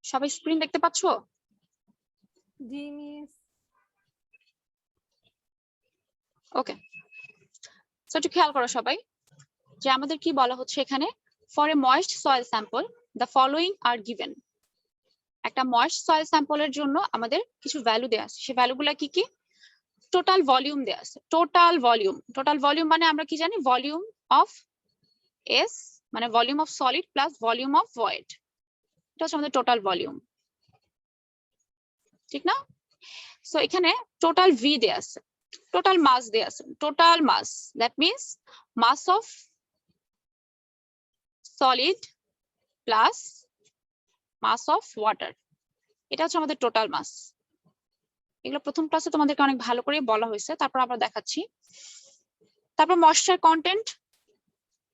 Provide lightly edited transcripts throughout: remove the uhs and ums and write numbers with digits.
সবাই স্ক্রিন দেখতে পাচ্ছো? জি মিস। ওকে, সো একটু খেয়াল করো সবাই যে আমাদের কি বলা হচ্ছে এখানে, for a moist soil sample the following are given. একটা ময়েস্ট সয়েল স্যাম্পলের জন্য আমাদের কিছু ভ্যালু দেওয়া আছে, সেই ভ্যালুগুলো কি কি? টোটাল ভলিউম দেওয়া আছে, টোটাল ভলিউম মানে আমরা কি জানি, ভলিউম অফ এস মানে volume of solid plus volume of void, এটা হচ্ছে আমাদের টোটাল ভলিউম, ঠিক না? সো এখানে টোটাল ভি দেয়া আছে, টোটাল মাস দেয়া আছে, total mass that means mass of solid plus mass of water, এটা হচ্ছে আমাদের টোটাল মাস। এগুলো প্রথম ক্লাসে তোমাদেরকে অনেক ভালো করে বলা হয়েছে, তারপর আমরা দেখাচ্ছি। তারপর moisture content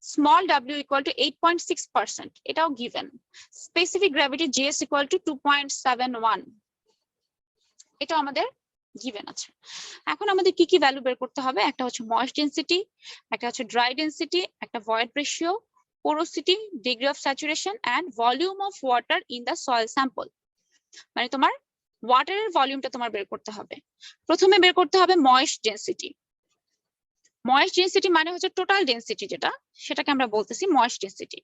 small w equal to 8.6%, এটাও given. Specific gravity GS equal to 2.71, এটা আমাদের গিভেন আছে। এখন আমাদের কি কি ভ্যালু বের করতে হবে? একটা হচ্ছে ময়েস্ট ডেনসিটি, একটা হচ্ছে ড্রাই ডেনসিটি, একটা void ratio, porosity, degree of saturation and volume of water in the soil sample. মানে তোমার ওয়াটারের ভলিউমটা তোমার বের করতে হবে। প্রথমে বের করতে হবে ময়েস্ট ডেনসিটি। ময়েস্ট ডেনসিটি মানে হচ্ছে টোটাল ডেনসিটি, যেটা সেটাকে আমরা বলতেছি ময়েস্ট ডেনসিটি।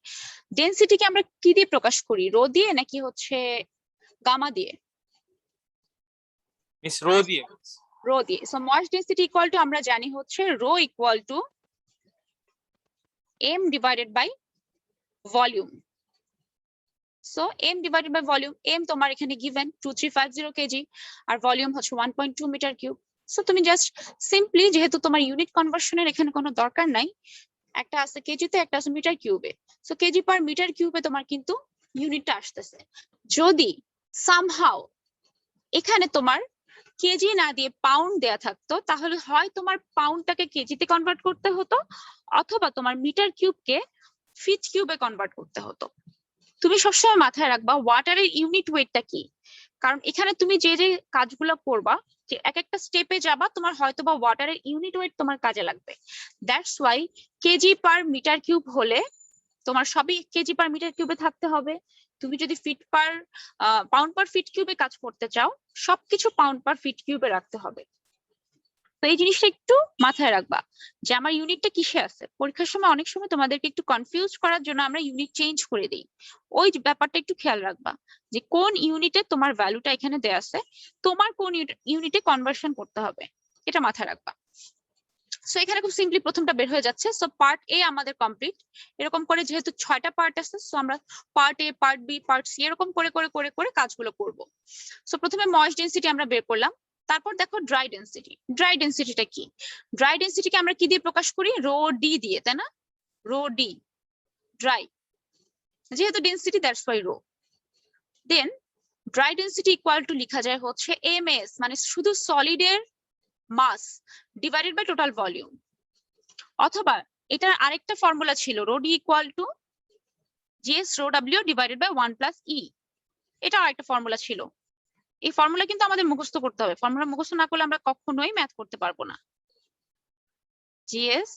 ডেনসিটিকে আমরা কি দিয়ে প্রকাশ করি, রো দিয়ে নাকি হচ্ছে গামা দিয়ে? মিস রো দিয়ে। রো দিয়ে। So moist density equal to আমরা জানি হচ্ছে rho equal to m divided by volume. So m divided by volume, m তোমার এখানে গিভেন 2350 কেজি আর ভলিউম হচ্ছে 1.2 মিটার কিউব। সো তুমি জাস্ট সিম্পলি, যেহেতু তোমার ইউনিট কনভার্সনের এখানে কোনো দরকার নাই, একটা আছে কেজিতে একটা আছে মিটার কিউবে, সো কেজি পার মিটার কিউবে তোমার কিন্তু ইউনিটটা আসতেছে। যদি সামহাউ এখানে তোমার কেজি না দিয়ে পাউন্ড দেয়া থাকতো, তাহলে হয় তোমার পাউন্ডটাকে কেজিতে কনভার্ট করতে হতো, অথবা তোমার মিটার কিউবকে ফিট কিউবে কনভার্ট করতে হতো। তুমি সবসময় মাথায় রাখবা ওয়াটারের ইউনিট ওয়েটটা কি, কারণ এখানে তুমি যে যে কাজগুলো করবা, যে এক একটা স্টেপে যাবা, তোমার হয়তো বা ওয়াটারের ইউনিট ওয়েট তোমার কাজে লাগবে। That's why KG per metre cube হলে তোমার সবই কেজি পার মিটার কিউবে থাকতে হবে। তুমি যদি পাউন্ড পার ফিট কিউবে কাজ করতে চাও, সবকিছু পাউন্ড পার ফিট কিউবে রাখতে হবে। তো এই জিনিসটা একটু মাথায় রাখবা যে আমার ইউনিটটা কিসে আছে। পরীক্ষার সময় অনেক সময় তোমাদেরকে একটু কনফিউজ করার জন্য আমরা ইউনিট চেঞ্জ করে দিই, ওই ব্যাপারটা একটু খেয়াল রাখবা যে কোন ইউনিটে তোমার ভ্যালুটা এখানে দেয়া আছে, তোমার কোন ইউনিটে কনভার্সন করতে হবে, এটা মাথায় রাখবা। সো এখানে খুব সিম্পলি প্রথমটা বের হয়ে যাচ্ছে। সো পার্ট এ আমাদের কমপ্লিট। এরকম করে যেহেতু 6টা পার্ট আছে, সো আমরা part A, part B, part C এরকম করে করে করে করে কাজগুলো করব। সো প্রথমে ময়েস্ট ডেনসিটি আমরা বের করলাম, তারপর দেখো ড্রাই ডেনসিটি। ড্রাই ডেনসিটিটা কি? ড্রাই ডেনসিটিকে আমরা কি দিয়ে প্রকাশ করি? রো ডি দিয়ে, তাই না? রো ডি, ড্রাই, যেহেতু density that's why rho. Then dry density equal to লিখা যায় হচ্ছে এমএস, মানে শুধু সলিডের mass divided by total volume, অথবা এটার আরেকটা ফর্মুলা ছিল rho D equal to GS rho W divided by 1 plus e, এটা আরেকটা ফর্মুলা ছিল। এই ফর্মুলা কিন্তু আমাদের মুখস্থ করতে হবে, ফর্মুলা মুখস্থ না করলে আমরা কখনোই ম্যাথ করতে পারবো না। GS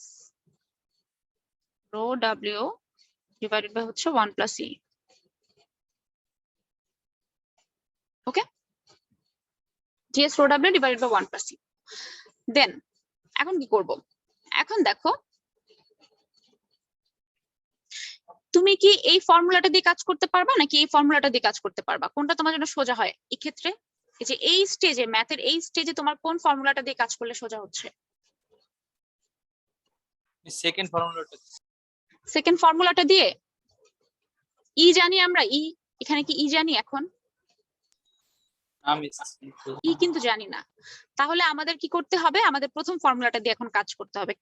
rho W divided by হচ্ছে 1 plus e. Okay, GS rho W divided by 1 plus e. Then এখন কি করব? এখন দেখো তুমি কি এই ফর্মুলাটা দিয়ে কাজ করতে পারবা নাকি এই ফর্মুলাটা দিয়ে কাজ করতে পারবা? কোনটা তোমার জন্য সোজা হয় এই ক্ষেত্রে? এই যে এই স্টেজে, ম্যাথের এই স্টেজে তোমার কোন ফর্মুলাটা দিয়ে কাজ করলে সোজা হচ্ছে? সেকেন্ড ফর্মুলাটা। সেকেন্ড ফর্মুলাটা দিয়ে ই জানি আমরা, ই এখানে কি ই জানি? এখন আমি ই কিন্তু জানি না। তাহলে আমাদের কি করতে হবে? আমাদের প্রথম ফর্মুলাটা দিয়ে এখন কাজ করতে হবে।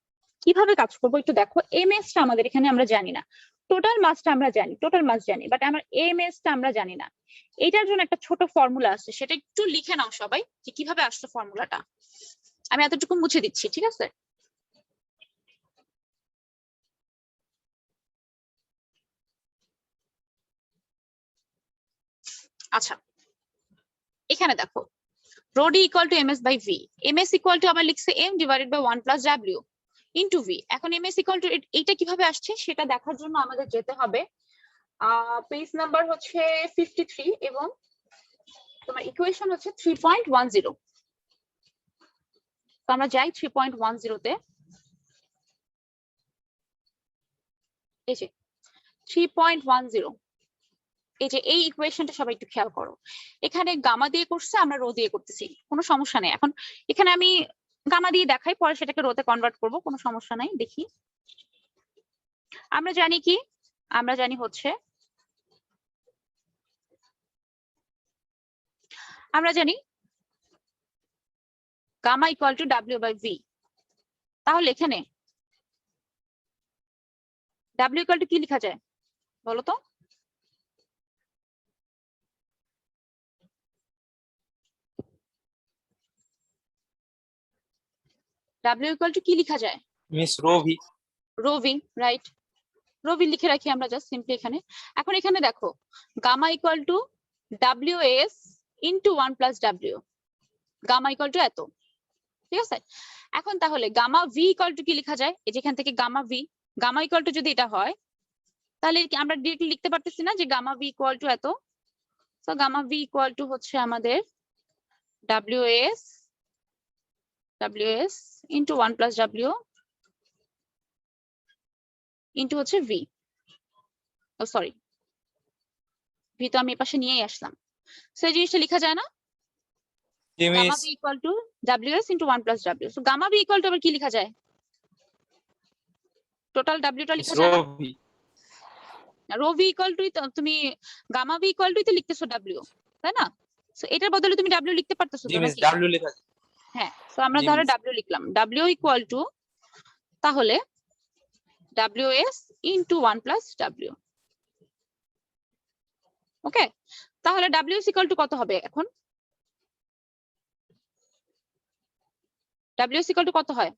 কিভাবে কাজ করবো একটু দেখো। এমএস টা আমাদের এখানে আমরা জানি না, টোটাল মাসটা আমরা জানি, টোটাল মাস জানি, বাট আমার এমএস টা আমরা জানি না। এটার জন্য একটা ছোট ফর্মুলা আছে, সেটা একটু লিখে নাও সবাই যে কিভাবে আসছে ফর্মুলাটা। আমি এতটুকু মুছে দিচ্ছি, ঠিক আছে? আচ্ছা, এখানে দেখো rho D equal to MS by V. MS equal to আবার লিখছে M divided by 1 plus W into V. এখন এমএস ইকুয়াল টু এইটা কিভাবে আসছে সেটা দেখার জন্য আমাদের যেতে হবে পেজ নাম্বার হচ্ছে 53 এবং তোমার ইকুয়েশন হচ্ছে 3.10। তো আমরা যাই 3.10 তে। এই যে 3.10, এই যে এই ইকুয়েশনটা সবাই একটু খেয়াল করো। এখানে গামা দিয়ে করছে, আমরা রো দিয়ে করতেছি, কোনো সমস্যা নেই। এখন এখানে আমি গামা দিয়ে দেখাই, পরে সেটাকে রোতে কনভার্ট করব, কোনো সমস্যা নাই। দেখি, আমরা জানি কি, আমরা জানি হচ্ছে আমরা জানি গামা ইকুয়াল টু W/V। তাহলে এখানে W ইকুয়াল টু কি লেখা যায় বলো তো? W ইকুয়াল টু কি লেখা যায়? Miss rho V. Rho V, right. Rho V লিখে রাখি আমরা জাস্ট সিম্পলি এখানে। এখন এখানে দেখো gamma equal to WS into 1 plus W, gamma equal to এত, ঠিক আছে? এখন তাহলে গামা ভি ইকুয়াল টু কি লেখা যায়? এই যেখান থেকে gamma V, gamma equal to যদি এটা হয় তাহলে কি আমরা ডিরেক্টলি লিখতে পারতেছি না যে গামা ভি ইকুয়াল টু এত? So gamma V equal to হচ্ছে আমাদের WS into 1 plus W into হচ্ছে ভি। ও সরি, ভি তো আমি এপাশে নিয়েই আসলাম। সো এই জিনিসটা লেখা যায় না? জি gamma miss. V equal to WS into 1 plus W। So gamma V equal to আবার কি লেখা যায়? টোটাল ডব্লিউটা মিস লেখা রো যায় না? V. Rho V equal to তুমি গামা ভি ইকুয়াল টু তো লিখতেছো W, তাই না? সো এটার বদলে তুমি W লিখতে পারতেছো জি তো মিস নাকি? ডাব্লিউ লেখা আছে। হ্যাঁ, তো আমরা জি তাহলে মিস। W লিখলাম। W ইকুয়াল টু তাহলে WS ইন্টু 1 প্লাস W। ওকে, তাহলে WS ইকুয়াল টু কত হবে এখন? WS ইকুয়াল টু কত হয়?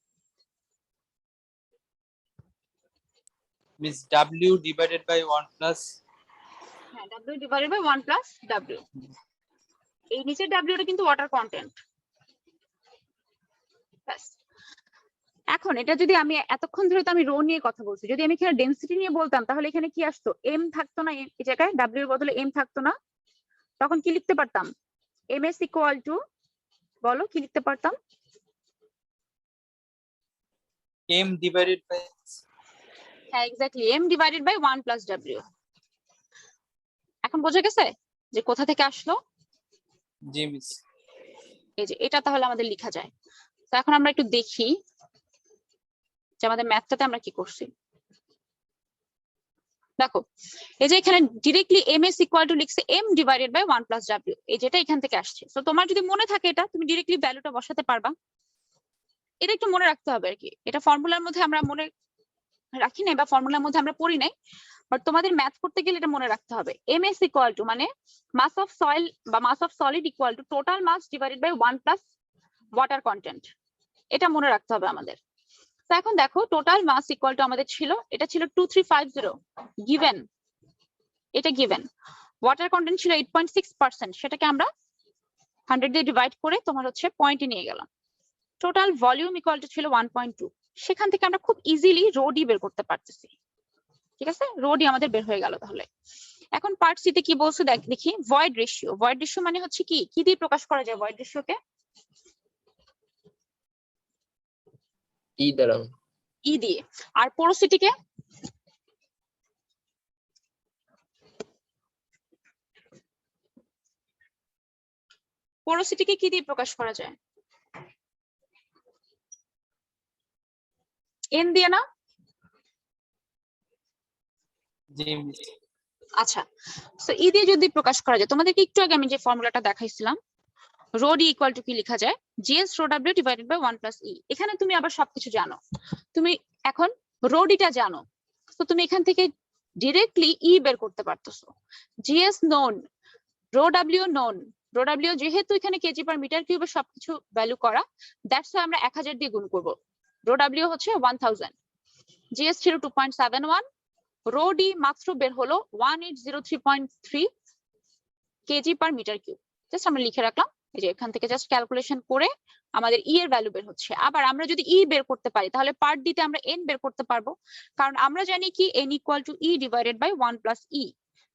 Miss W divided by 1 plus. হ্যাঁ, W divided by 1 plus W। এই নিচের W টা কিন্তু ওয়াটার কন্টেন্ট। ব্যাস। এখন এটা যদি আমি এতক্ষণ ধরে তো আমি রো নিয়ে কথা বলছি, যদি আমি এখানে ডেনসিটি নিয়ে বলতাম তাহলে এখানে কি আসতো? এম থাকতো না এই জায়গায়, W এর বদলে এম থাকতো না? তখন কি লিখতে পারতাম? MS ইকুয়াল টু, বলো কি লিখতে পারতাম? M divided by. হ্যাঁ exactly, M divided by 1 plus W। এখন বোঝা গেছে যে কোথা থেকে আসলো? জি মিস। এই যে এটা তাহলে আমাদের লেখা যায়। তো এখন আমরা একটু দেখি যে আমাদের ম্যাথটাতে আমরা কি করছি। দেখো এই যে এখানে ডিরেক্টলি MS ইকুয়াল টু লিখছে M divided by 1 plus W, এই যেটা এখান থেকে আসছে। তো তোমার যদি মনে থাকে এটা, তুমি ডিরেক্টলি ভ্যালুটা বসাতে পারবা। এটা একটু মনে রাখতে হবে আর কি। এটা ফর্মুলার মধ্যে আমরা মনে রাখি নাই বা ফর্মুলার মধ্যে আমরা পড়ি নাই, বাট তোমাদের ম্যাথ করতে গেলে এটা মনে রাখতে হবে। MS ইকুয়াল টু মানে মাস অফ সয়েল বা mass of solid equal to total mass divided by 1 plus water content. এটা মনে রাখতে হবে আমাদের। তো এখন দেখো টোটাল মাস ইকুয়াল টু আমাদের ছিল, এটা ছিল 2350 গিভেন, এটা গিভেন। ওয়াটার কন্টেন্ট ছিল 8.6%, সেটাকে আমরা 100 দিয়ে ডিভাইড করে তোমার হচ্ছে পয়েন্টে নিয়ে গেলাম। টোটাল ভলিউম ইকুয়াল টু ছিল 1.2। সেখান থেকে আমরা খুব ইজিলি রো ডি বের করতে পারতেছি। ঠিক আছে, রো ডি আমাদের বের হয়ে গেল। তাহলে এখন পার্ট সি তে কি বলছে দেখি। ভয়েড রেশিও, ভয়েড রেশিও মানে হচ্ছে কি, কি দিয়ে প্রকাশ করা যায় ভয়েড রেশিওকে? ই দ্বারা। ই দিয়ে। আর পোরোসিটিকে? পোরোসিটিকে কি দিয়ে প্রকাশ করা যায়? এন দিয়ে না? জি মিস। আচ্ছা, সো ই দিয়ে যদি প্রকাশ করা যায়, তোমাদেরকে একটু আগে আমি যে ফর্মুলাটা দেখাইছিলাম, রো ডি ইকুয়াল টু কি লেখা যায়? GS rho W divided by 1 plus e. এখানে তুমি আবার সবকিছু জানো, তুমি এখন রো ডিটা জানো, তো তুমি এখান থেকে ডিরেক্টলি ই বের করতে পারতেছো। GS known, rho W known. Rho W যেহেতু এখানে কেজি পার মিটার কিউবে সবকিছু ভ্যালু করা, দ্যাটস ওয়াই আমরা 1000 দিয়ে গুণ করব। রো W হচ্ছে 1000, GS ছিল 2.71, রো ডি মাত্র বের হলো 1803.3 KG per metre cube. Just আমরা লিখে রাখলাম, এই যে এখান থেকে জাস্ট ক্যালকুলেশন করে আমাদের ই এর ভ্যালু বের হচ্ছে। আবার আমরা যদি ই বের করতে পারি তাহলে পার্ট ডি তে আমরা এন বের করতে পারবো, কারণ আমরা জানি কি n equal to e divided by 1 plus e.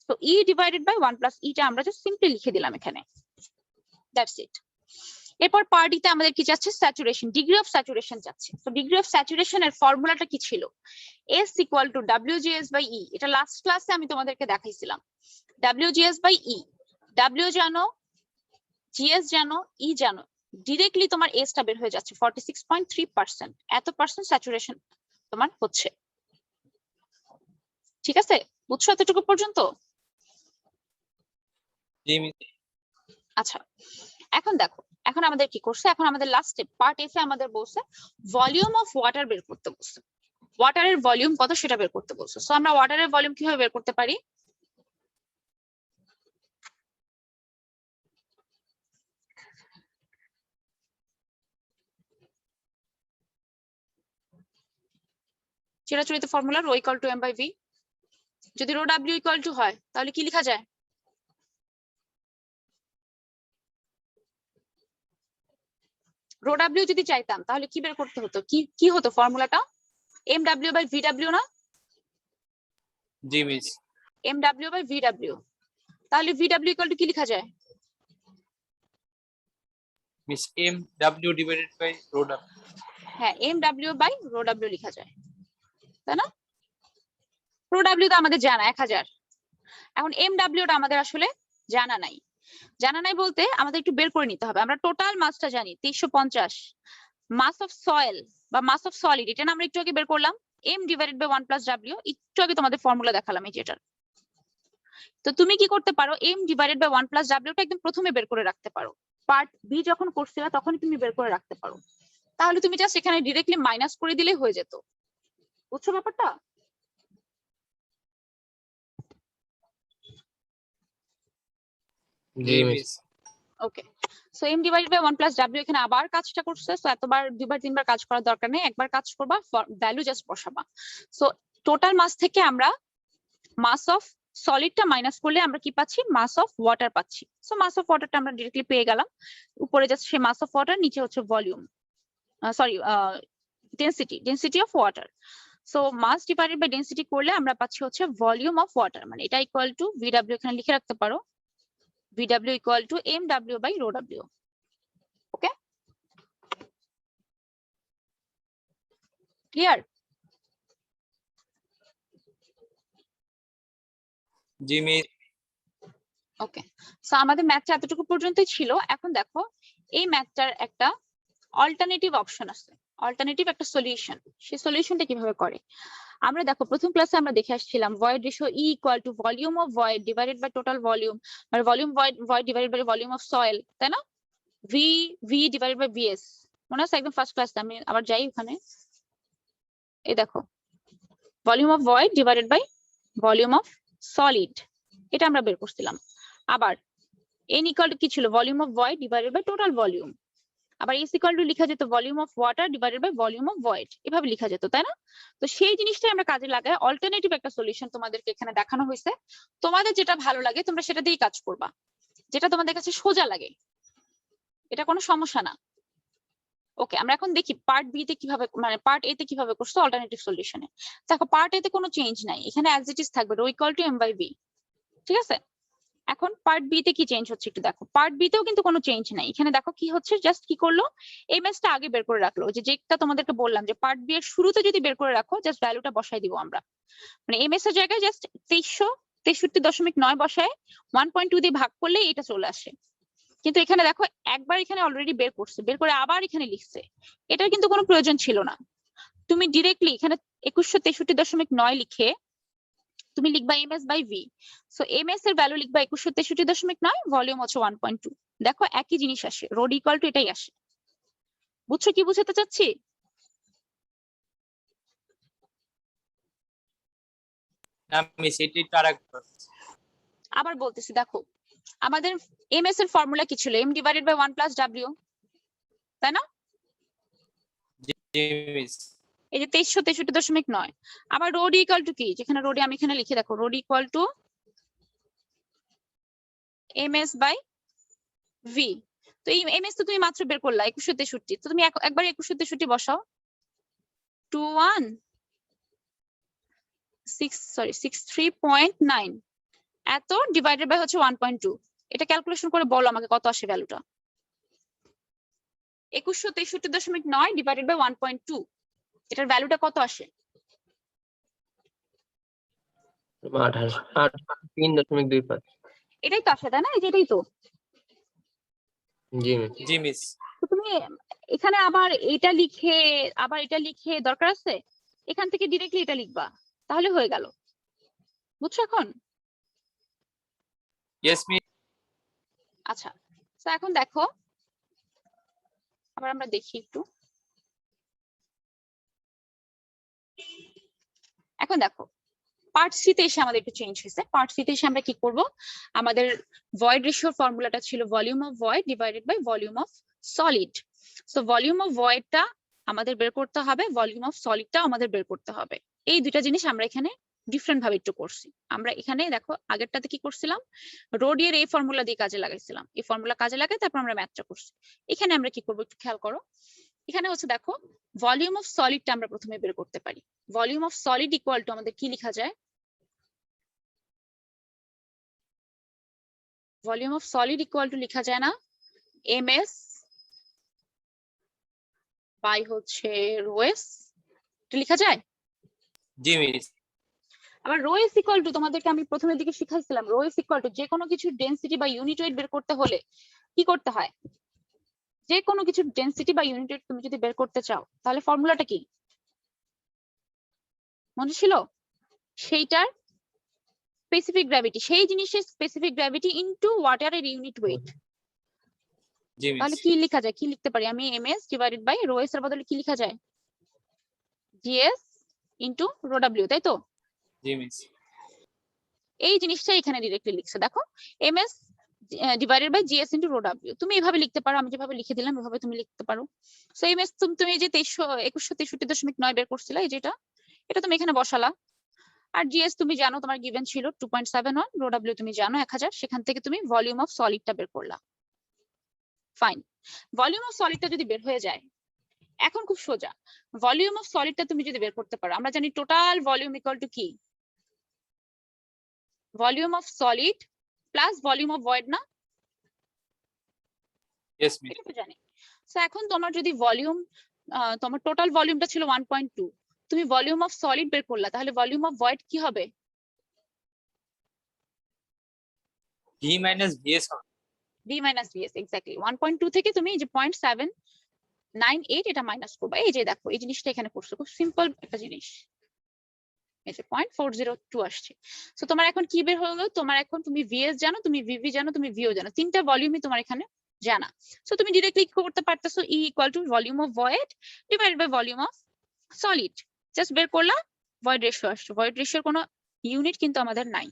তো E ডিভাইডেড বাই 1 প্লাস ইটা আমরা জাস্ট সিম্পলি লিখে দিলাম এখানে, দ্যাটস ইট। এরপর পার্ট তে আমাদের কি যাচ্ছে, স্যাচুরেশন, ডিগ্রি অফ স্যাচুরেশন যাচ্ছে। তো ডিগ্রি অফ স্যাচুরেশনের ফর্মুলাটা কি ছিল, S equal to WGS by E। এটা লাস্ট ক্লাসে আমি তোমাদেরকে দেখাইছিলাম। WGS বাই E, W জানো, GS জানো, E জানো, ডিরেক্টলি তোমার S টা বের হয়ে যাচ্ছে 46.3%। এত পার্সেন্ট স্যাচুরেশন তোমার হচ্ছে, ঠিক আছে? বুঝছো এতটুকু পর্যন্ত? জি মিস। আচ্ছা, এখন দেখো, এখন আমাদের কি করছে, এখন আমাদের লাস্টে পার্ট এফ এ আমাদের বলছে ভলিউম অফ ওয়াটার বের করতে বলছে। ওয়াটারের ভলিউম কত সেটা বের করতে বলছে। সো আমরা ওয়াটারের ভলিউম কিভাবে বের করতে পারি, চিরাচরিত formula rho equal to M by V. যদি রো ডাব্লিউ ইকুয়াল টু হয় তাহলে কি লেখা যায়, রো ডাব্লিউ যদি চাইতাম তাহলে কি বের করতে হতো, কি কি হতো ফর্মুলাটা, M W by V W না, জি miss. M W by V W. তাহলে ভি ডাব্লিউ ইকুয়াল টু কি লেখা যায়, miss M W divided by rho W. হ্যাঁ M W by rho W লেখা যায়, তাই না? রো ডাব্লিউ তো আমাদের জানা 1000। এখন এম ডাব্লিউটা আমাদের আসলে জানা নাই। জানা নাই বলতে আমাদের একটু বের করে নিতে হবে। আমরা টোটাল মাসটা জানি 2350, মাস অফ সয়েল বা মাস অফ সলিড এটা আমরা একটু আগে বের করলাম, M divided by 1 plus W. একটু আগে তোমাদের ফর্মুলা দেখালাম এই যেটার। তো তুমি কি করতে পারো, এম ডিভাইডেড বাই 1 প্লাস ডাব্লিউটা একদম প্রথমে বের করে রাখতে পারো। পার্ট বি যখন করছিলা তখন তুমি বের করে রাখতে পারো, তাহলে তুমি জাস্ট এখানে ডিরেক্টলি মাইনাস করে দিলেই হয়ে যেত। বুঝছো ব্যাপারটা? জি miss. Okay, so M divided by 1 plus W এখানে আবার কাজটা করছে। সো এতবার দুবার তিনবার কাজ করার দরকার নেই, একবার কাজ করবা, ভ্যালু জাস্ট বসাবা। সো টোটাল মাস থেকে আমরা মাস অফ সলিডটা মাইনাস করলে আমরা কি পাচ্ছি, মাস অফ ওয়াটার পাচ্ছি। সো মাস অফ ওয়াটারটা আমরা ডিরেক্টলি পেয়ে গেলাম। উপরে just say mass of water, নিচে হচ্ছে volume, sorry density of water. So mass divided by density করলে আমরা পাচ্ছি হচ্ছে ভলিউম অফ ওয়াটার, মানে এটা ইকুয়াল টু ভিডব্লিউ, এখানে লিখে রাখতে পারো VW equal to MW by rho W. Okay? Clear? G miss. Okay, so আমাদের ম্যাথটা এতটুকু পর্যন্তই ছিল। এখন দেখো এই ম্যাথটার একটা অল্টারনেটিভ অপশন আছে, অল্টারনেটিভ একটা সলিউশন। সেই সলিউশনটা কিভাবে করে আমরা দেখো, প্রথম ক্লাসে আমরা দেখে আসছিলাম void ratio E equal to volume of void divided by total volume, আর volume void divided by volume of soil, তাই না? ভি ডিভাইডেড বাই ভিএস, মনে আছে একদম ফার্স্ট ক্লাসে। আমি আবার যাই ওখানে, এই দেখো volume of void divided by volume of solid, এটা আমরা বের করছিলাম। আবার এন ইকুয়াল টু কি ছিল, volume of void divided by total volume. আবার এস ইকুয়াল টু লেখা যেত volume of water divided by volume of void, এভাবে লেখা যেত, তাই না? তো সেই জিনিসটাই আমরা কাজে লাগাই, অল্টারনেটিভ একটা সলিউশন তোমাদেরকে এখানে দেখানো হয়েছে। তোমাদের যেটা ভালো লাগে তোমরা সেটা দিয়েই কাজ করবা, যেটা তোমাদের কাছে সোজা লাগে, এটা কোনো সমস্যা না। ওকে, আমরা এখন দেখি পার্ট বি তে কিভাবে, মানে পার্ট এ তে কিভাবে করছো অল্টারনেটিভ সলিউশনে। দেখো পার্ট এ তে কোনো চেঞ্জ নাই, এখানে অ্যাজ ইট ইজ থাকবে rho equal to M by B, ঠিক আছে? এখন পার্ট বি তে কি চেঞ্জ হচ্ছে একটু দেখো, পার্ট বি তেও কিন্তু কোনো চেঞ্জ নাই। এখানে দেখো কি হচ্ছে, জাস্ট কি করলো, এমএস টা আগে বের করে রাখলো, যেটা তোমাদেরকে বললাম যে পার্ট বি এর শুরুতে যদি বের করে রাখো জাস্ট ভ্যালুটা বসাই দিব আমরা, মানে এমএস এর জায়গায় জাস্ট 2363.9 বসায় 1.2 দিয়ে ভাগ করলে এটা চলে আসে। কিন্তু এখানে দেখো একবার এখানে অলরেডি বের করছে, বের করে আবার এখানে লিখছে, এটার কিন্তু কোনো প্রয়োজন ছিল না। তুমি ডিরেক্টলি এখানে 2163.9 লিখে তুমি লিখবা MS by V. So MS এর ভ্যালু লিখবা 2163.9, ভলিউম হচ্ছে 1.2। দেখো একই জিনিস আসে, রোড ইকুয়াল টু এটাই আসে। বুঝছো কি বুঝাতে চাচ্ছি? না মিস, এটি তার একবার। আবার বলতেছি, দেখো আমাদের এমএস এর ফর্মুলা কি ছিল, M divided by 1 plus W, তাই না? জি মিস। এই যে 2363.9। আবার রোড ইকুয়াল টু কি, যেখানে রোডে আমি এখানে লিখে দেখো, rho d equal to MS by V. তো এই এমএস তো তুমি মাত্র বের করলা 2163, তো তুমি একবার 2163 বসাও, 63.9, এত ডিভাইডেড বাই হচ্ছে 1.2। এটা ক্যালকুলেশন করে বলো আমাকে কত আসে ভ্যালুটা। 2163.9 ডিভাইডেড বাই 1.2, এটার ভ্যালুটা কত আসে? 3.25। এটাই তো আসে তাই না? এই যে এটাই তো। জি মিস। জি মিস। তো তুমি এখানে আবার এটা লিখে দরকার আছে? এখান থেকে ডিরেক্টলি এটা লিখবা, তাহলে হয়ে গেল। বুঝছো এখন? Yes miss. আচ্ছা, তো এখন দেখো, আবার আমরা দেখি একটু। এখন দেখো পার্ট সি তে এসে আমাদের একটু চেঞ্জ হয়েছে। পার্ট সি তে এসে আমরা কি করব, আমাদের ভয়েড রেশিওর ফর্মুলাটা ছিল volume of void divided by volume of solid. So volume of ভয়েডটা আমাদের বের করতে হবে, ভলিউম অফ সলিডটা আমাদের বের করতে হবে। এই দুইটা জিনিস আমরা এখানে ডিফারেন্ট ভাবে একটু করছি। আমরা এখানে দেখো আগেরটাতে কি করছিলাম, রোডিয়ের এই ফর্মুলা দিয়ে কাজে লাগাইছিলাম, এই ফর্মুলা কাজে লাগাই তারপর আমরা ম্যাথটা করছি। এখানে আমরা কি করব একটু খেয়াল করো। এখানে হচ্ছে দেখো ভলিউম অফ সলিডটা আমরা প্রথমে বের করতে পারি। Volume of solid equal to আমাদের কি লেখা যায়, volume of solid equal to লেখা যায় না এমএস বাই হচ্ছে রোএস, এটা লেখা যায়। জি মিস। আবার রোএস ইকুয়াল টু তোমাদেরকে আমি প্রথমের দিকে শিখাইছিলাম, রোএস ইকুয়াল টু যে কোনো কিছুর ডেনসিটি বা ইউনিট ওয়েট বের করতে হলে কি করতে হয়, যে কোনো কিছুর ডেনসিটি বা ইউনিট ওয়েট তুমি যদি বের করতে চাও তাহলে ফর্মুলাটা কি মনে ছিল? সেইটার স্পেসিফিক গ্র্যাভিটি, সেই জিনিসের স্পেসিফিক গ্র্যাভিটি ইনটু ওয়াটারের ইউনিট ওয়েট। জি তাহলে মিস। কি লেখা যায়, কি লিখতে পারি আমি, MS divided by rho S এর বদলে কি লেখা যায়, জিএস ইনটু রো ডাব্লিউ, তাই তো? জি মিস। এই জিনিসটা এখানে ডিরেক্টলি লিখছে দেখো, MS divided by GS into rho W. তুমি এভাবে লিখতে পারো, আমি যেভাবে লিখে দিলাম এভাবে তুমি লিখতে পারো। সো এমএস তুমি এই যে 2163.9 বের করছিলা, এই যেটা, এটা তুমি এখানে বসালা। আর জিএস তুমি জানো তোমার গিভেন ছিল 2.71, রো ডাব্লিউ তুমি জানো 1000, সেখান থেকে তুমি ভলিউম অফ সলিডটা বের করলা। ফাইন, ভলিউম অফ সলিডটা যদি বের হয়ে যায়, এখন খুব সোজা, ভলিউম অফ সলিডটা তুমি যদি বের করতে পারো, আমরা জানি টোটাল ভলিউম ইকুয়াল টু কি, volume of solid plus volume of void না? Yes miss. এটা তো জানি। সো এখন তোমার যদি ভলিউম, তোমার টোটাল ভলিউমটা ছিল 1.2, তুমি ভলিউম অফ সলিড বের করলা, তাহলে ভলিউম অফ ভয়েড কি হবে? ভি মাইনাস ভিএস হবে। V minus VS, exactly. 1.2 থেকে তুমি এই যে 0.798 এটা মাইনাস করবা। এই যে দেখো এই জিনিসটা এখানে করছো, খুব সিম্পল একটা জিনিস, এই যে 0.402 আসছে। সো তোমার এখন কি বের হলো, তোমার এখন তুমি ভিএস জানো, তুমি ভিভি জানো, তুমি ভিও জানো, তিনটা ভলিউমই তোমার এখানে জানা। সো তুমি ডিরেক্টলি করতে পারতেছো e equal to volume of void divided by volume of solid, just বের করলা, ভয়েড রেশিও আসছে। ভয়েড রেশিওর কোনো ইউনিট কিন্তু আমাদের নাই।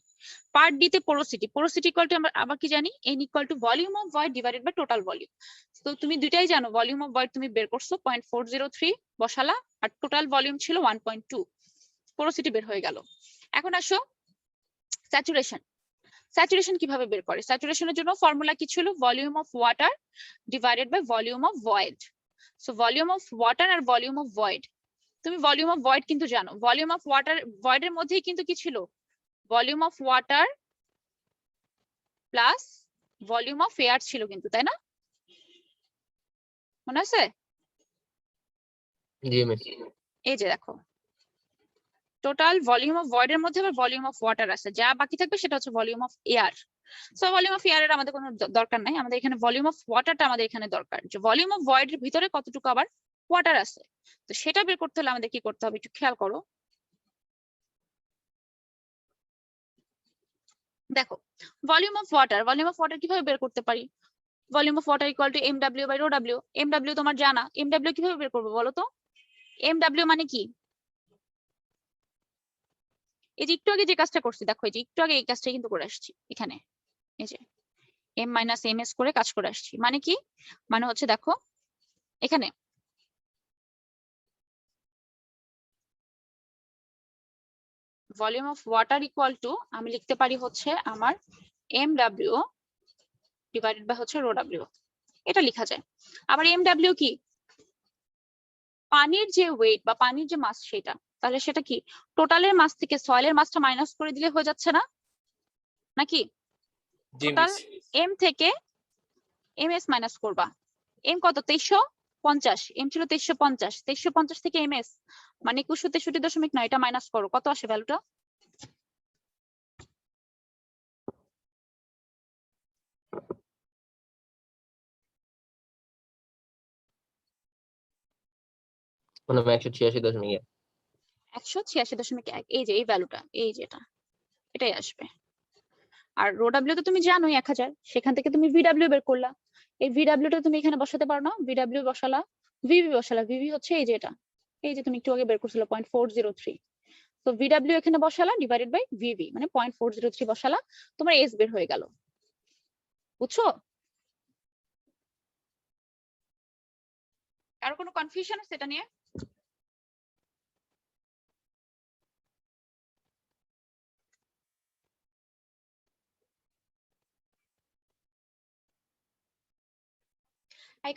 পার্ট ডি তে পোরোসিটি, পোরোসিটি ইকুয়াল টু আমরা আবার কি জানি, n equal to volume of void divided by total volume. তো তুমি দুইটাই জানো, ভলিউম অফ ভয়েড তুমি বের করছো 0.403 বসালা, আর টোটাল ভলিউম ছিল 1.2, পোরোসিটি বের হয়ে গেল। এখন আসো স্যাচুরেশন। স্যাচুরেশন কিভাবে বের করে, স্যাচুরেশনের জন্য ফর্মুলা কি ছিল, volume of water divided by volume of void. So volume of water আর ভলিউম অফ ভয়েড, তুমি ভলিউম অফ ভয়েড কিন্তু জানো, ভলিউম অফ ওয়াটার ভয়েড এর মধ্যেই কিন্তু কি ছিল, volume of water plus volume of air ছিল কিন্তু, তাই না? মনে আছে? জি মিস। এই যে দেখো টোটাল ভলিউম অফ ভয়েড এর মধ্যে আবার ভলিউম অফ ওয়াটার আছে, যা বাকি থাকবে সেটা হচ্ছে volume of air. So volume of air এর আমাদের কোনো দরকার নাই, আমাদের এখানে ভলিউম অফ ওয়াটারটা আমাদের এখানে দরকার, যে ভলিউম অফ ভয়েড এর ভিতরে কতটুকু আবার ওয়াটার আছে। তো সেটা বের করতে হলে আমাদের কি করতে হবে একটু খেয়াল করো। দেখো ভলিউম অফ ওয়াটার কিভাবে বের করতে পারি, volume of water equal to MW by rho W. MW তোমার জানা, এমডব্লিউ কিভাবে বের করবো বলো তো? এমডব্লিউ মানে কি, এই যে একটু আগে যে কাজটা করছি দেখো, এই যে একটু আগে এই কাজটা কিন্তু করে আসছি এখানে, এই যে এম মাইনাস এম এস করে কাজ করে আসছি। মানে কি, মানে হচ্ছে দেখো এখানে volume of water equal to আমি লিখতে পারি হচ্ছে আমার এমডব্লিউ ডিভাইডেড বাই হচ্ছে রো ডাব্লিউ, এটা লেখা যায়। আবার এমডব্লিউ কি, পানির যে ওয়েট বা পানির যে মাস সেটা, তাহলে সেটা কি টোটালের মাস থেকে সয়েলের মাসটা মাইনাস করে দিলে হয়ে যাচ্ছে না? নাকি? জি টোটাল মিস। এম থেকে এমএস মাইনাস করবা। এম কত? 2350। এম ছিল 2350, 2350 থেকে এমএস মানে 2163.9, এটা মাইনাস করো, কত আসে ভ্যালুটা? মানে 186.1। 186.1, এই যে এই ভ্যালুটা, এই যেটা, এটাই আসবে। আর রো ডাব্লিউ তো তুমি জানোই 1000, সেখান থেকে তুমি ভিডাব্লিউ বের করলা। এই ভিডাব্লিউটা তুমি এখানে বসাতে পারো না, ভিডাব্লিউ বসালা, ভিভি বসালা, ভিভি হচ্ছে এই যে এটা, এই যে তুমি একটু আগে বের করছিলে 0.403। তো ভিডাব্লিউ এখানে বসালা ডিভাইডেড বাই ভিভি মানে 0.403 বসালা, তোমার এস বের হয়ে গেল। বুঝছো? কারো কোনো কনফিউশন আছে এটা নিয়ে?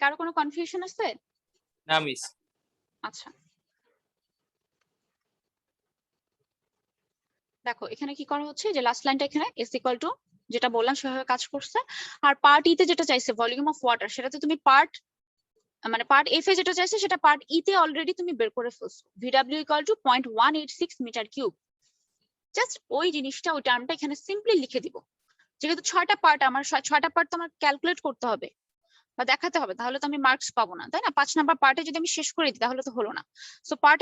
কারো কোনো কনফিউশন আছে? না মিস। আচ্ছা, দেখো এখানে কি করা হচ্ছে, যে লাস্ট লাইনটা এখানে এস ইকুয়াল টু যেটা বললাম সেভাবে কাজ করছে। আর পার্ট ই তে যেটা চাইছে ভলিউম অফ ওয়াটার, সেটাতে তুমি পার্ট মানে পার্ট এফ এ যেটা চাইছে সেটা পার্ট ই তে অলরেডি তুমি বের করে ফেলছো, VW equal to 0.186 meter cube. Just ওই জিনিসটা, ওই টার্মটা এখানে সিম্পলি লিখে দিব। যেহেতু 6টা পার্ট, আমার 6টা পার্ট তো আমার ক্যালকুলেট করতে হবে বা দেখাতে হবে, তাহলে তো আমি মার্কস পাবো না, তাই না? 5 নাম্বার পার্টে যদি আমি শেষ করে দিই তাহলে তো হলো না। সো পার্ট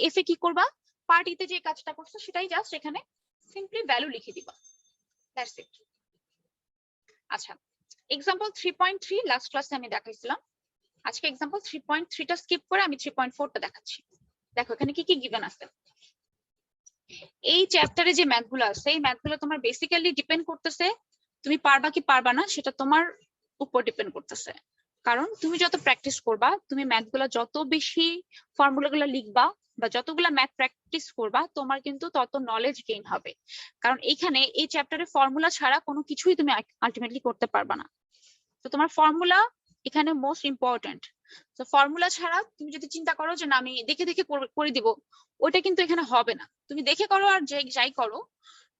এফ এ কি করবা, পার্ট ই তে যে কাজটা করছো সেটাই জাস্ট এখানে সিম্পলি ভ্যালু লিখে দিবা, দ্যাটস ইট। আচ্ছা, এক্সাম্পল 3.3 লাস্ট ক্লাসে আমি দেখাইছিলাম, আজকে এক্সাম্পল 3.3 টা স্কিপ করে আমি 3.4 টা দেখাচ্ছি। দেখো এখানে কি কি গিভেন আছে। এই চ্যাপ্টারে যে ম্যাথগুলো আছে, এই ম্যাথগুলো তোমার বেসিক্যালি ডিপেন্ড করতেছে তুমি পারবা কি পারবা না, সেটা তোমার উপর ডিপেন্ড করতেছে। কারণ তুমি যত প্র্যাকটিস করবা, তুমি ম্যাথগুলো যত বেশি ফর্মুলাগুলো লিখবা বা যতগুলা ম্যাথ প্র্যাকটিস করবা, তোমার কিন্তু তত নলেজ গেইন হবে। কারণ এইখানে এই চ্যাপ্টারে ফর্মুলা ছাড়া কোনো কিছুই তুমি আলটিমেটলি করতে পারবা না। তো তোমার ফর্মুলা এখানে মোস্ট ইম্পর্টেন্ট। তো ফর্মুলা ছাড়া তুমি যদি চিন্তা করো যে না আমি দেখে দেখে করে দিব, ওটা কিন্তু এখানে হবে না। তুমি দেখে করো আর যাই করো,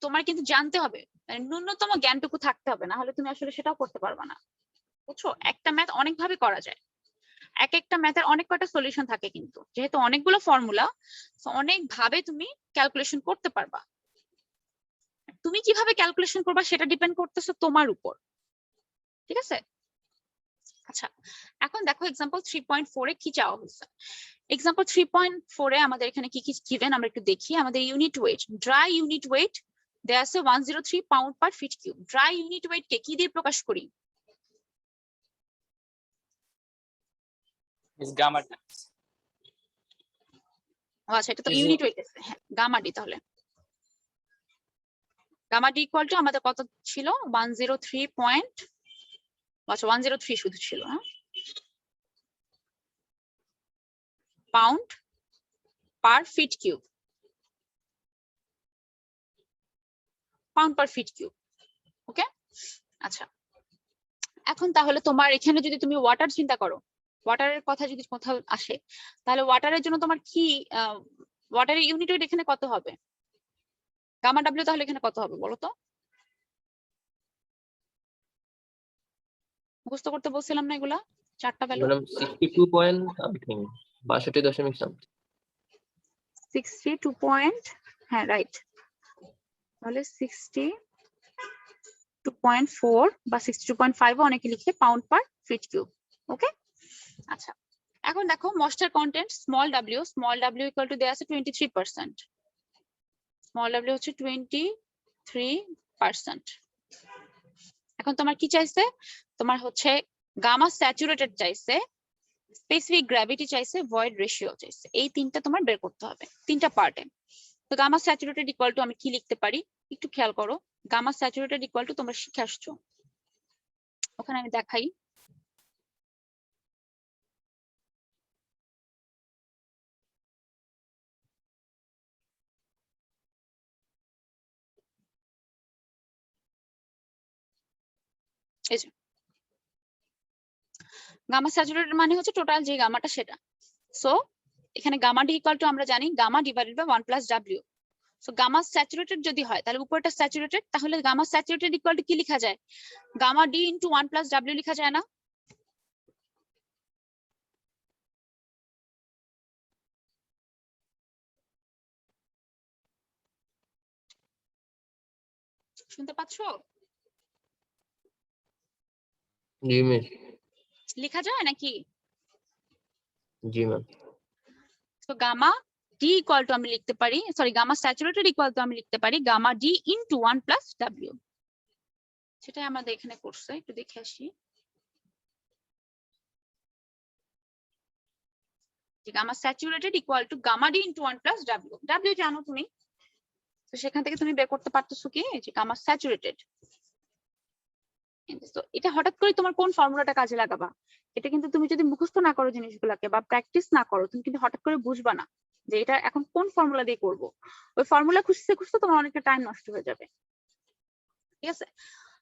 তোমার কিন্তু জানতে হবে, মানে ন্যূনতম জ্ঞানটুকু থাকতে হবে, না হলে তুমি আসলে সেটাও করতে পারবে না। বুঝছো? একটা ম্যাথ অনেক ভাবে করা যায়, এক একটা ম্যাথের অনেক কয়টা সলিউশন থাকে, কিন্তু যেহেতু অনেকগুলো ফর্মুলা, অনেক ভাবে তুমি ক্যালকুলেশন করতে পারবা। তুমি কিভাবে ক্যালকুলেশন করবা সেটা ডিপেন্ড করতেছে তোমার উপর, ঠিক আছে? আচ্ছা, এখন দেখো এক্সাম্পল 3.4 এ কি চাওয়া হয়েছে। এক্সাম্পল 3.4 এ আমাদের এখানে কি কি গিভেন আমরা একটু দেখি। আমাদের unit weight, dry unit weight দেয়া আছে 103 pound per feet cube. Dry unit weight কে কি দিয়ে প্রকাশ করি? Miss gamma times. আচ্ছা, এটা তো ইউনিট ওয়েট আছে, হ্যাঁ গামা ডি। তাহলে গামা ডি ইকুয়াল টু আমাদের কত ছিল? 103 পয়েন্ট, আচ্ছা 103 শুধু ছিল, হ্যাঁ, pound per feet cube, pound per feet cube. Okay, আচ্ছা এখন তাহলে তোমার এখানে যদি তুমি ওয়াটার চিন্তা করো, ওয়াটারের কথা যদি কোথাও আসে, তাহলে ওয়াটারের জন্য তোমার কি ওয়াটারের ইউনিট ওয়েট এখানে কত হবে? গামা ডাব্লিউ তাহলে এখানে কত হবে বলো তো? মুখস্থ করতে বলছিলাম না এগুলা, 4টা value. Madam 62 point something, 62.something। 62 point, হ্যাঁ রাইট। তাহলে 62.4 বা 62.5 অনেকে লিখে pound per feet cube. Okay, আচ্ছা এখন দেখো moisture content small W equal two দেয়া আছে 23%। স্মল ডাব্লিউ হচ্ছে 23%। এখন তোমার কি চাইছে? তোমার হচ্ছে গামা স্যাচুরেটেড চাইছে, স্পেসিফিক গ্র্যাভিটি চাইছে, ভয়েড রেশিও চাইছে। এই তিনটা তোমার বের করতে হবে, তিনটা পার্টে। তো গামা স্যাচুরেটেড ইকুয়াল টু আমি কি লিখতে পারি একটু খেয়াল করো। গামা স্যাচুরেটেড ইকুয়াল টু তোমরা শিখে আসছো, ওখানে আমি দেখাই। এই যে গামা স্যাচুরেটেড মানে হচ্ছে টোটাল যে গামাটা সেটা। সো এখানে গামা ডি ইকুয়াল টু আমরা জানি gamma divided by 1 plus W. So gamma saturated যদি হয় তাহলে উপরটা স্যাচুরেটেড, তাহলে গামা স্যাচুরেটেড ইকুয়াল টু কি লেখা যায়? Gamma D into 1 plus W লেখা যায় না? শুনতে পাচ্ছো? জি মিস। লেখা যায় নাকি? জি ম্যাম। তো গামা ডি ইকুয়াল টু আমি লিখতে পারি, sorry gamma saturated equal to আমি লিখতে পারি gamma D into 1 plus W. সেটাই আমাদের এখানে করছে, একটু দেখে আসি। Gamma saturated equal to gamma D into 1 plus W. W জানো তুমি, তো সেখান থেকে তুমি বের করতে পারতেছো কি যে গামা স্যাচুরেটেড। তো এটা হঠাৎ করে তোমার কোন ফর্মুলাটা কাজে লাগাবা, এটা কিন্তু তুমি যদি মুখস্থ না করো জিনিসগুলোকে বা প্র্যাকটিস না করো, তুমি কিন্তু হঠাৎ করে বুঝবা না যে এটা এখন কোন ফর্মুলা দিয়ে করব। ওই ফর্মুলা খুঁজতে খুঁজতে তোমার অনেকটা টাইম নষ্ট হয়ে যাবে। ঠিক আছে,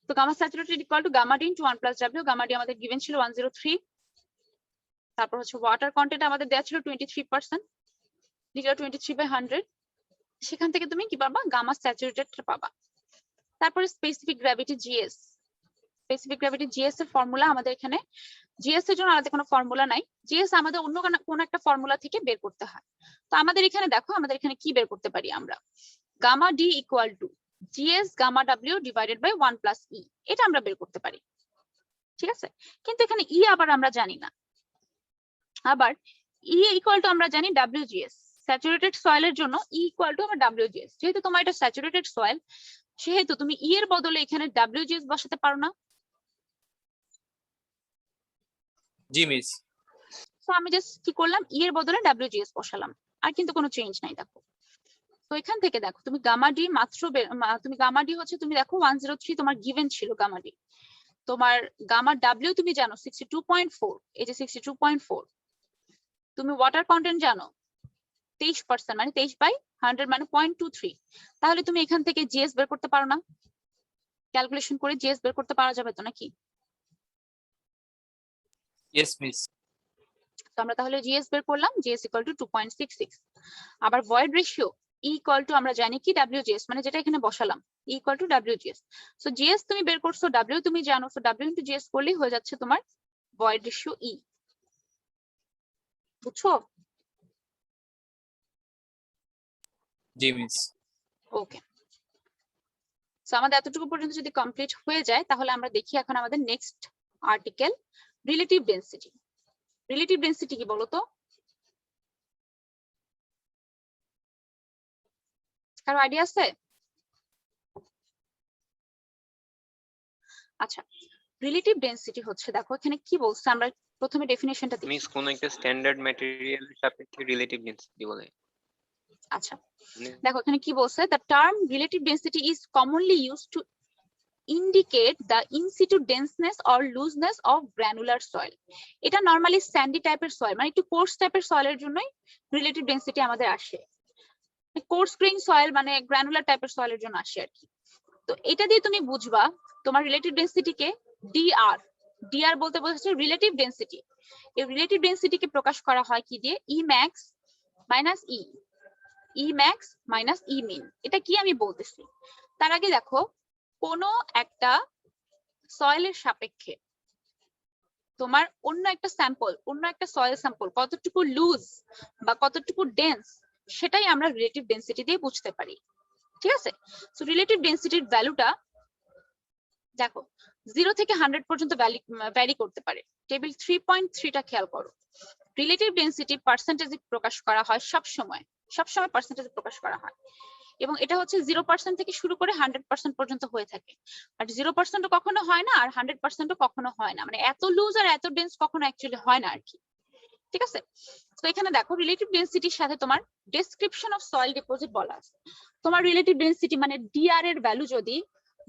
তো gamma saturated equal to gamma D into 1 plus W. Gamma D আমাদের গিভেন ছিল 103, তারপর হচ্ছে ওয়াটার কন্টেন্ট আমাদের দেওয়া ছিল 23%, লিটার 23/100। সেখান থেকে তুমি কি পাবা? গামা স্যাচুরেটেড পাবা। তারপরে specific gravity GS. Specific gravity GS এর ফর্মুলা আমাদের এখানে, জিএস এর জন্য আলাদা কোনো ফর্মুলা নাই, জিএস আমাদের অন্য কোন একটা ফর্মুলা থেকে বের করতে হয়। তো আমাদের এখানে দেখো, আমাদের এখানে কি বের করতে পারি আমরা? Gamma D equal to GS gamma W divided by 1 plus e, এটা আমরা বের করতে পারি। ঠিক আছে, কিন্তু এখানে ই আবার আমরা জানি না। আবার ই ইকুয়াল টু আমরা জানি ডাব্লিউজিএস। স্যাচুরেটেড সয়েলের জন্য ই ইকুয়াল টু আমার ডাব্লিউজিএস। যেহেতু তোমার এটা স্যাচুরেটেড সয়েল, সেহেতু তুমি ই এর বদলে এখানে ডাব্লিউজিএস বসাতে পারো না? জি মিস। তো আমি জাস্ট কি করলাম, ই এর বদলে ডাব্লিউজিএস বসালাম, আর কিন্তু কোনো চেঞ্জ নাই। দেখো, তো এখান থেকে দেখো তুমি গামা ডি মাত্র তুমি গামা ডি হচ্ছে, তুমি দেখো 103 তোমার গিভেন ছিল গামা ডি। তোমার গামা ডাব্লিউ তুমি জানো 62.4, এই যে 62.4। তুমি ওয়াটার কন্টেন্ট জানো 23%, মানে 23/100 মানে 0.23। তাহলে তুমি এখান থেকে জিএস বের করতে পারো না? ক্যালকুলেশন করে জিএস বের করতে পারা যাবে তো নাকি? Yes miss. তো আমরা তাহলে জিএস বের করলাম, জিএস ইকুয়াল টু 2.66। আবার void ratio e equal to আমরা জানি কি ডাব্লিউজিএস, মানে যেটা এখানে বসালাম e equal to WGS. So GS তুমি বের করছো, ডাব্লিউ তুমি জানো, সো ডাব্লিউ ইনটু জিএস করলেই হয়ে যাচ্ছে তোমার ভয়েড রেশিও ই। বুঝছো? জি মিস। ওকে, সো আমাদের এতটুকু পর্যন্ত যদি কমপ্লিট হয়ে যায়, তাহলে আমরা দেখি এখন আমাদের next article, relative density. Relative density কি বলতো? কারো আইডিয়া আছে? আচ্ছা, রিলেটিভ ডেনসিটি হচ্ছে, দেখো এখানে কি বলছে, আমরা প্রথমে ডেফিনিশনটা দেখি। মিস কোন একটা স্ট্যান্ডার্ড ম্যাটেরিয়ালের সাপেক্ষে রিলেটিভ ডেনসিটি বলে। আচ্ছা, দেখো এখানে কি বলছে, the term relative density is commonly used to indicate the in situ denseness or looseness of granular soil. এটা নরমালি স্যান্ডি টাইপের সয়েল, মানে একটু কোর্স টাইপের সয়েলের জন্যই রিলেটিভ ডেনসিটি আমাদের আসে। কোর্স গ্রেইন সয়েল মানে গ্রানুলার টাইপের সয়েলের জন্য আসে আর কি। তো এটা দিয়ে তুমি বুঝবা তোমার রিলেটিভ ডেনসিটিকে ডিআর, ডিআর বলতে বোঝাচ্ছে রিলেটিভ ডেনসিটি। এই রিলেটিভ ডেনসিটিকে প্রকাশ করা হয় কি দিয়ে? ই ম্যাক্স মাইনাস ই, ই ম্যাক্স মাইনাস ই মিন। এটা কি আমি বলতেছি, তার আগে দেখো কোনো একটা সয়েলের সাপেক্ষে তোমার অন্য একটা স্যাম্পল, অন্য একটা সয়েল স্যাম্পল কতটুকু লুজ বা কতটুকু ডেন্স, সেটাই আমরা রিলেটিভ ডেনসিটি দিয়ে বুঝতে পারি। ঠিক আছে, সো রিলেটিভ ডেনসিটির ভ্যালুটা দেখো 0 থেকে 100 পর্যন্ত ভ্যারি করতে পারে। টেবিল 3.3টা খেয়াল করো। রিলেটিভ ডেনসিটি পার্সেন্টেজে প্রকাশ করা হয় সবসময়, সবসময় পার্সেন্টেজে প্রকাশ করা হয়, এবং এটা হচ্ছে 0% থেকে শুরু করে 100% পর্যন্ত হয়ে থাকে। বাট 0% কখনো হয় না, আর 100% কখনো হয় না, মানে এত লুজ আর এত ডেন্স কখনো অ্যাকচুয়ালি হয় না আর কি। ঠিক আছে, তো এখানে দেখো রিলেটিভ ডেনসিটির সাথে তোমার ডেসক্রিপশন অফ সয়েল ডিপোজিট বলা আছে। তোমার রিলেটিভ ডেনসিটি মানে ডিআর এর ভ্যালু যদি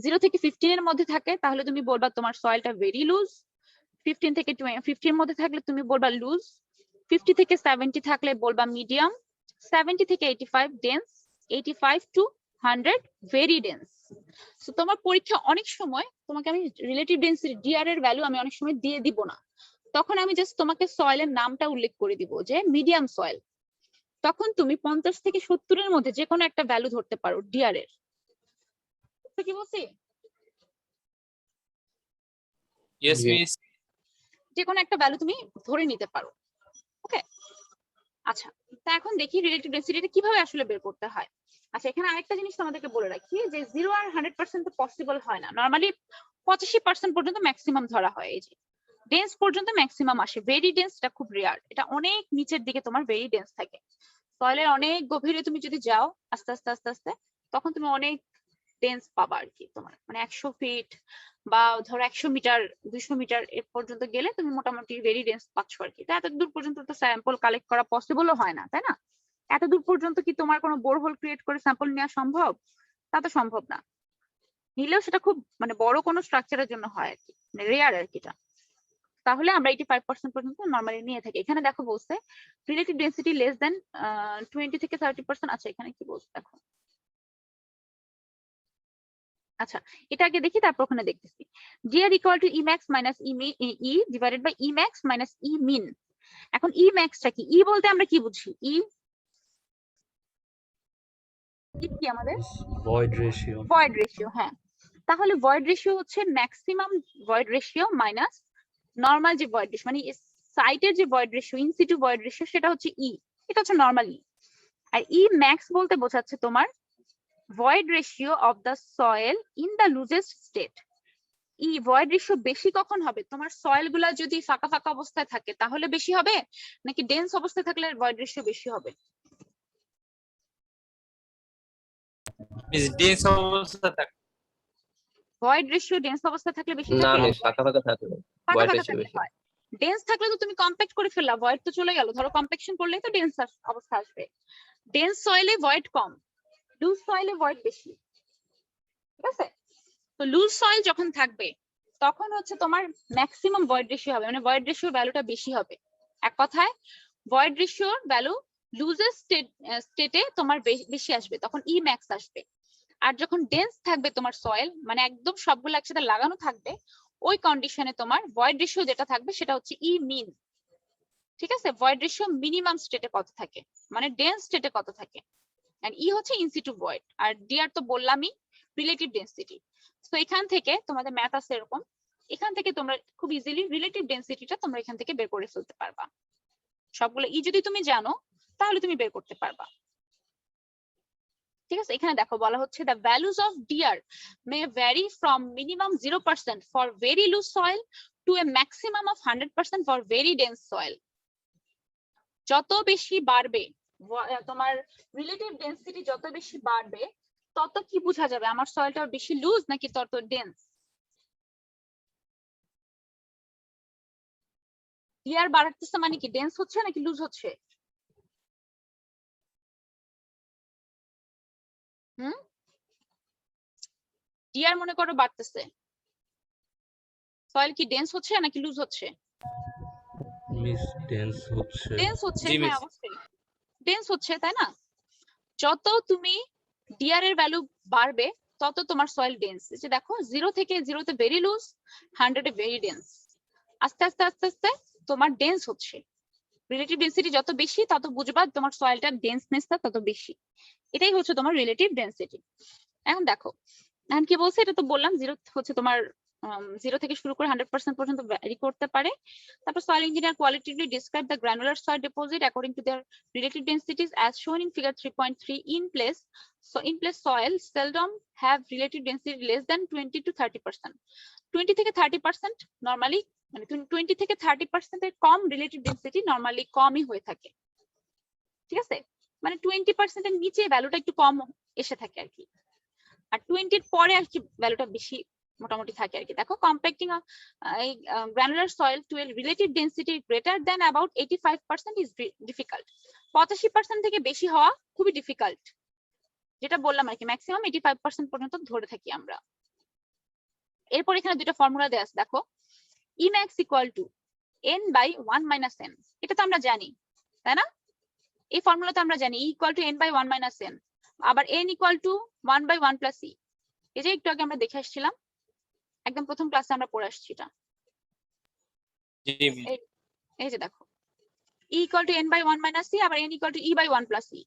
0 থেকে 15 এর মধ্যে থাকে, তাহলে তুমি বলবা তোমার সয়েলটা ভেরি লুজ। 15 থেকে 50 এর মধ্যে থাকলে তুমি বলবা লুজ। 50 থেকে 70 থাকলে বলবা মিডিয়াম। 70 থেকে 85 dense. 85 to 100 very dense. So তোমার পরীক্ষা অনেক সময় তোমাকে আমি রিলেটিভ ডেনসিটি ডিআর এর ভ্যালু আমি অনেক সময় দিয়ে দিব না, তখন আমি জাস্ট তোমাকে সয়েলের নামটা উল্লেখ করে দিব যে মিডিয়াম সয়েল। তখন তুমি 50 থেকে 70 এর মধ্যে যে কোনো একটা ভ্যালু ধরতে পারো ডিআর এর। বুঝছো কি বলছি? Yes, জি। miss. যে কোনো একটা ভ্যালু তুমি ধরে নিতে পারো। ওকে, আচ্ছা, তা এখন দেখি রিলেটিভ ডেন্সিটিটা কিভাবে আসলে বের করতে হয়। আচ্ছা, এখানে আরেকটা জিনিস তোমাদেরকে বলে রাখি যে 0 আর 100% তো পসিবল হয় না। নরমালি 85% পর্যন্ত ম্যাক্সিমাম ধরা হয়। এই যে ডেন্স পর্যন্ত ম্যাক্সিমাম আসে, ভেরি ডেন্সটা খুব রেয়ার, এটা অনেক নিচের দিকে তোমার ভেরি ডেন্স থাকে। সয়েলের অনেক গভীরে তুমি যদি যাও আস্তে আস্তে আস্তে আস্তে, তখন তুমি অনেক ডেন্স পাবা আর কি। তোমার মানে 100 ফিট বা ধরো 100 মিটার 200 মিটার এর পর্যন্ত গেলে তুমি মোটামুটি ভেরি ডেন্স পাচ্ছ আর কি। তো এত দূর পর্যন্ত তো স্যাম্পল কালেক্ট করা পসিবলও হয় না, তাই না? এত দূর পর্যন্ত কি তোমার কোনো বোরহোল ক্রিয়েট করে স্যাম্পল নেওয়া সম্ভব? তা তো সম্ভব না। নিলেও সেটা খুব মানে বড় কোনো স্ট্রাকচারের জন্য হয় আর কি, মানে রেয়ার আর কি এটা। তাহলে আমরা 85% পর্যন্ত নরমালি নিয়ে থাকি। এখানে দেখো বলছে রিলেটিভ ডেন্সিটি লেস দেন 20 থেকে 30%। আচ্ছা, এখানে কি বলছে দেখো। আচ্ছা, এটা আগে দেখি, তারপর ওখানে দেখতেছি। DR equal to e max minus e divided by e max minus e min. এখন ই ম্যাক্সটা কি? ই বলতে আমরা কি বুঝি? ই কি আমাদের void ratio. Void ratio. হ্যাঁ, তাহলে ভয়েড রেশিও হচ্ছে maximum void ratio minus normal যে ভয়েড রেশিও, মানে সাইটের যে void ratio, in situ void ratio, সেটা হচ্ছে ই। এটা হচ্ছে নরমাল ই। আর ই ম্যাক্স বলতে বোঝাচ্ছে তোমার void ratio of the soil in the loosest state. এই void ratio বেশি কখন হবে? তোমার সয়েল গুলা যদি ফাঁকা ফাঁকা অবস্থায় থাকে তাহলে বেশি হবে, নাকি ডেন্স অবস্থায় থাকলে void ratio বেশি হবে? Miss dense অবস্থা থাকে। void ratio ডেন্স অবস্থায় থাকলে বেশি না থাকে, মিস, ফাঁকা ফাঁকা থাকবে, ফাঁকা void ফাঁকা ratio থাকলে বেশি। হয়। ডেন্স থাকলে তো তুমি কম্প্যাক্ট করে ফেললা, void তো চলে গেল। ধরো কম্প্যাকশন করলেই তো ডেন্স অবস্থা আসবে। ডেন্স সয়েলে void কম, লুজ সয়েলে void বেশি। ঠিক আছে? তো লুজ সয়েল যখন থাকবে তখন হচ্ছে তোমার ম্যাক্সিমাম ভয়েড রেশিও হবে, মানে ভয়েড রেশিও ভ্যালুটা বেশি হবে। এক কথায় ভয়েড রেশিওর ভ্যালু লুজের স্টেটে তোমার বেশি আসবে, তখন ই ম্যাক্স আসবে। আর যখন ডেন্স থাকবে তোমার সয়েল, মানে একদম সবগুলো একসাথে লাগানো থাকবে, ওই কন্ডিশনে তোমার ভয়েড রেশিও যেটা থাকবে সেটা হচ্ছে ই মিন। ঠিক আছে? ভয়েড রেশিও মিনিমাম স্টেটে কত থাকে, মানে ডেন্স স্টেটে কত থাকে। এন্ড ই হচ্ছে ইনসিটু ভয়েড, আর ডিআর তো বললামই রিলেটিভ ডেন্সিটি। তো এখান থেকে তোমাদের ম্যাথ আছে এরকম, এখান থেকে তোমরা খুব ইজিলি রিলেটিভ ডেন্সিটিটা তোমরা এখান থেকে বের করে ফেলতে পারবা। সবগুলো ই যদি তুমি জানো তাহলে তুমি বের করতে পারবা। ঠিক আছে? এখানে দেখো বলা হচ্ছে the values of DR may vary from minimum 0% for very loose soil to a maximum of 100% for very dense soil. যত বেশি বাড়বে তোমার রিলেটিভ ডেন্সিটি, যত বেশি বাড়বে তত কি বোঝা যাবে আমার সয়েলটা বেশি লুজ নাকি তত ডেন্স? ডিআর বাড়তেছে মানে কি ডেন্স হচ্ছে নাকি লুজ হচ্ছে? হুম, ডিআর মনে করো বাড়তেছে, সয়েল কি ডেন্স হচ্ছে নাকি লুজ হচ্ছে? Miss dense হচ্ছে। ডেন্স হচ্ছে, জি, হ্যাঁ miss. অবশ্যই ডেন্স হচ্ছে, তাই না? যত তুমি ডিআর এর ভ্যালু বাড়বে তত তোমার সয়েল ডেন্স। যে দেখো 0 থেকে 0 তে ভেরি লুজ, 100 এ ভেরি ডেন্স। আস্তে আস্তে আস্তে আস্তে তোমার ডেন্স হচ্ছে। রিলেটিভ ডেন্সিটি যত বেশি তত বুঝবা তোমার সয়েলটার ডেন্সনেসটা তত বেশি। এটাই হচ্ছে তোমার রিলেটিভ ডেন্সিটি। এখন দেখো, এখন কি বলছে? এটা তো বললাম 0 হচ্ছে তোমার 0 থেকে শুরু করে 100% পর্যন্ত ভ্যারি করতে পারে। তারপর soil engineer qualitatively describe the granular soil deposit according to their relative densities as shown in figure 3.3. In place, so in place soil seldom have relative density less than 20 to 30%. 20 থেকে 30% normally, মানে 20 থেকে 30% এর কম relative density normally কমই হয়ে থাকে। ঠিক আছে? মানে 20% এর নিচে ভ্যালুটা একটু কম এসে থাকে আর কি, আর 20 এর পরে আর কি ভ্যালুটা বেশি মোটামুটি থাকে আর কি। দেখো compacting granular soil to a relative density greater than about 85% is difficult. 85% থেকে বেশি হওয়া খুবই ডিফিকাল্ট, যেটা বললাম আর কি ম্যাক্সিমাম 85% পর্যন্ত ধরে থাকি আমরা। এরপর এখানে দুটো ফর্মুলা দেওয়া আছে দেখো, e max equal to n by 1 minus n। এটা তো আমরা জানি, তাই না? এই ফর্মুলা তো আমরা জানি e equal to n by 1 minus n, আবার n equal to 1 by 1 plus e. এই যে একটু আগে আমরা দেখে আসছিলাম, একদম প্রথম ক্লাসে আমরা পড়ে আসছি এটা। জি, miss. এই যে দেখো, E equal to n by 1 minus c, আবার n equal to e by 1 plus e।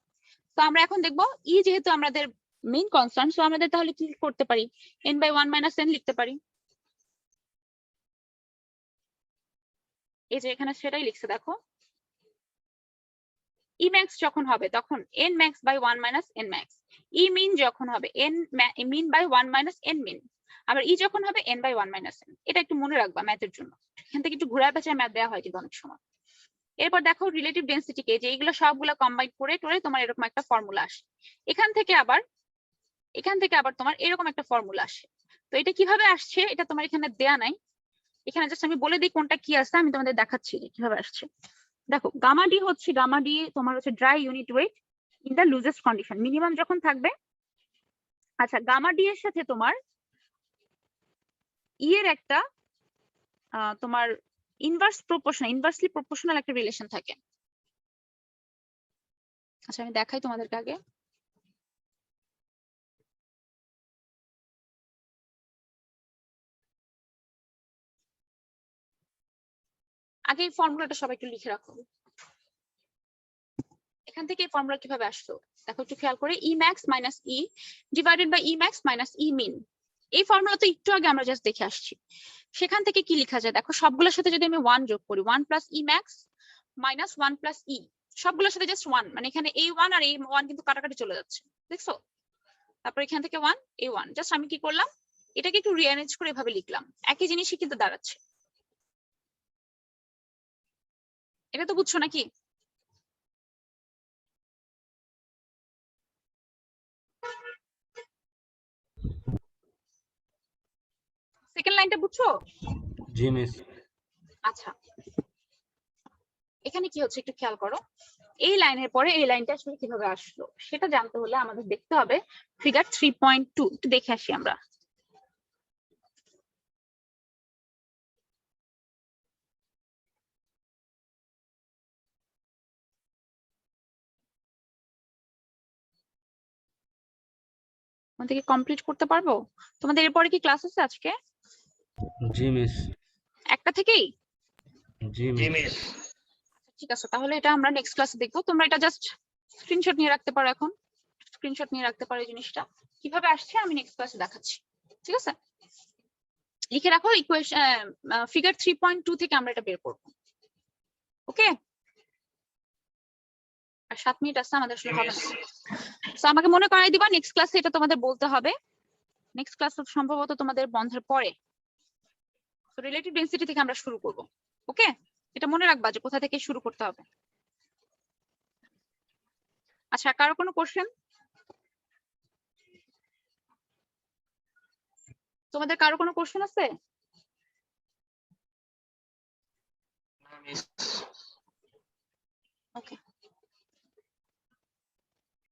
তো আমরা এখন দেখবো e যেহেতু আমাদের মেইন কনস্ট্যান্ট, সো আমাদের তাহলে কি করতে পারি, n by 1 minus n লিখতে পারি। এই যে এখানে সেটাই লিখছে দেখো, e max যখন হবে তখন n max by 1 minus n max, e min যখন হবে n min by 1 minus n min, আবার e যখন হবে n by 1 minus n। এটা একটু মনে রাখবা ম্যাথের জন্য, এখান থেকে একটু ঘুরায় পেঁচায় ম্যাথ দেওয়া হয় কিন্তু অনেক সময়। এরপর দেখো রিলেটিভ ডেন্সিটিকে, যে এগুলো সবগুলো কম্বাইন করে টোরে তোমার এরকম একটা ফর্মুলা আসে। এখান থেকে আবার তোমার এরকম একটা ফর্মুলা আসে। তো এটা কিভাবে আসছে এটা তোমার এখানে দেয়া নাই, এখানে জাস্ট আমি বলে দিই কোনটা কি আছে, আমি তোমাদের দেখাচ্ছি যে কিভাবে আসছে। দেখো গামা ডি তোমার হচ্ছে dry unit weight in the loosest condition, minimum যখন থাকবে। আচ্ছা, গামা ডি এর সাথে তোমার ই এর একটা তোমার ইনভার্সলি প্রপোর্শনাল একটা রিলেশন থাকে। আচ্ছা আমি দেখাই তোমাদেরকে আগে। আগে এই ফর্মুলাটা সবাই একটু লিখে রাখো। এখান থেকে এই ফর্মুলা কিভাবে আসলো দেখো একটু খেয়াল করে, e max minus e divided by e max minus e min. এই ফর্মুলা তো একটু আগে আমরা জাস্ট দেখে আসছি। সেখান থেকে কি লেখা যায় দেখো, সবগুলোর সাথে যদি আমি 1 যোগ করি, 1 প্লাস ই ম্যাক্স মাইনাস 1 প্লাস ই, সবগুলোর সাথে জাস্ট 1, মানে এখানে এই 1 আর এই 1 কিন্তু কাটাকাটি চলে যাচ্ছে, দেখছো? তারপর এখান থেকে 1 এই 1, জাস্ট আমি কি করলাম, এটাকে একটু রিঅ্যারেঞ্জ করে এভাবে লিখলাম, একই জিনিসই কিন্তু দাঁড়াচ্ছে। এটা তো বুঝছো নাকি? সেকেন্ড লাইনটা বুঝছো? জি মিস। আচ্ছা, এখানে কি হচ্ছে একটু খেয়াল করো, এই লাইনের পরে এই লাইনটা আসলে কিভাবে আসলো সেটা জানতে হলে আমাদের দেখতে হবে ফিগার 3.2। একটু দেখে আসি আমরা। আমাদের কি কমপ্লিট করতে পারবো? তোমাদের এরপরে কি ক্লাস আছে আজকে? জি মিস। একটা থেকেই? জি মিস। ঠিক আছে, তাহলে এটা আমরা নেক্সট ক্লাসে দেখবো। তোমরা এটা জাস্ট স্ক্রিনশট নিয়ে রাখতে পারো, এখন স্ক্রিনশট নিয়ে রাখতে পারো এই জিনিসটা কিভাবে আসছে আমি নেক্সট ক্লাসে দেখাচ্ছি। ঠিক আছে, লিখে রাখো ইকুয়েশন ফিগার 3.2 থেকে আমরা এটা বের করব। ওকে, আর 7 মিনিট আছে আমাদের, আসলে হবে না। তো আমাকে মনে করাই দিবা নেক্সট ক্লাসে এটা তোমাদের বলতে হবে। নেক্সট ক্লাস সম্ভবত তোমাদের বন্ধের পরে। তো রিলেটিভ ডেনসিটি থেকে আমরা শুরু করব। ওকে, এটা মনে রাখবা যে কোথা থেকে শুরু করতে হবে। আচ্ছা, কারো কোনো কোশ্চেন? তোমাদের কারো কোনো কোশ্চেন আছে? ওকে।